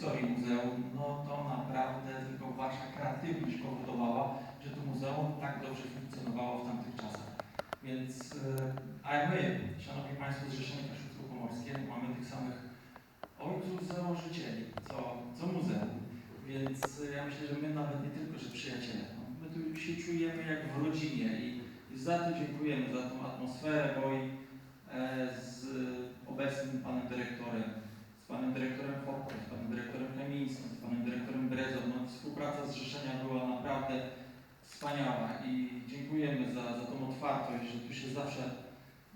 historii muzeum, no to naprawdę tylko wasza kreatywność powodowała, że to muzeum tak dobrze funkcjonowało w tamtych czasach. Więc, a my, Szanowni Państwo, Zrzeszenie Kaszubsko-Pomorskie, mamy tych samych ojców założycieli, co muzeum. Więc ja myślę, że my nawet nie tylko, że przyjaciele, no, my tu się czujemy jak w rodzinie i za to dziękujemy, za tą atmosferę, bo i z obecnym panem dyrektorem, z panem dyrektorem Fopką, z panem dyrektorem Kamińskim, z panem dyrektorem Brezą, no, współpraca Zrzeszenia była naprawdę wspaniała i dziękujemy za tą otwartość, że tu się zawsze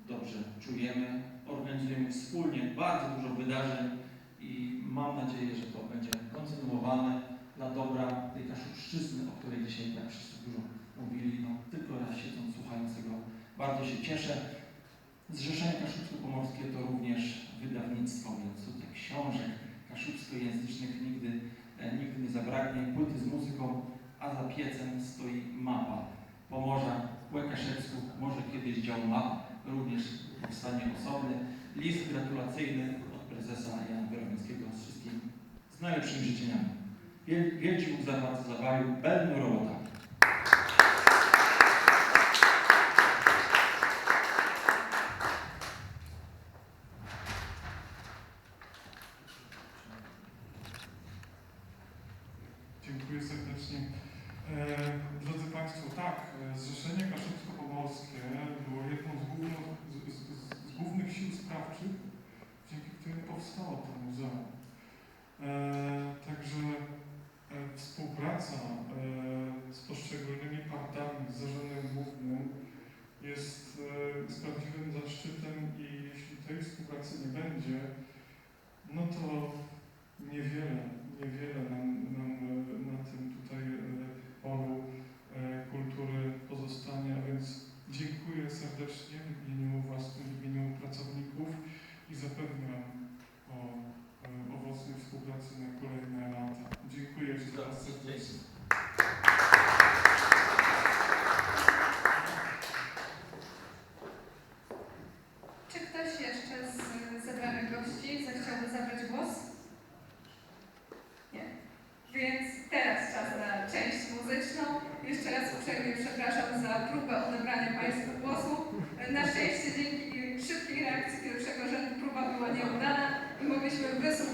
dobrze czujemy, organizujemy wspólnie bardzo dużo wydarzeń i mam nadzieję, że to będzie kontynuowane dla dobra tej Kaszubszczyzny, o której dzisiaj tak wszyscy dużo mówili. No, tylko raz siedząc, słuchając tego, bardzo się cieszę. Zrzeszenie Kaszubsko-Pomorskie to również wydawnictwo, więc tutaj książek kaszubskojęzycznych nigdy nie zabraknie. Płyty z muzyką, a za piecem stoi mapa Pomorza, Łekaszewsku, może kiedyś dział map, również powstanie osobny. List gratulacyjny od prezesa Jana Wierowieckiego z wszystkim, z najlepszymi życzeniami. Wielki Bóg zabawił, będą robota. Dziękuję serdecznie. Drodzy Państwo, tak, Zrzeszenie Kaszubsko-Pomorskie było jedną z głównych sił sprawczych, dzięki którym powstało to muzeum. Także współpraca z poszczególnymi partami, z zarządem głównym jest prawdziwym zaszczytem i jeśli tej współpracy nie będzie, no to niewiele nam na tym tutaj polu kultury pozostanie, a więc dziękuję serdecznie w imieniu własnym, w imieniu pracowników i zapewniam o owocnej współpracy na kolejne lata. Dziękuję jeszcze raz serdecznie. Czy ktoś jeszcze z zebranych gości zechciałby zabrać głos? Nie. Więc teraz czas na część muzyczną. Jeszcze raz uprzejmie przepraszam za próbę odebrania Państwu głosu. Na szczęście dzięki szybkiej reakcji pierwszego rzędu próba była nieudana i mogliśmy wysłuchać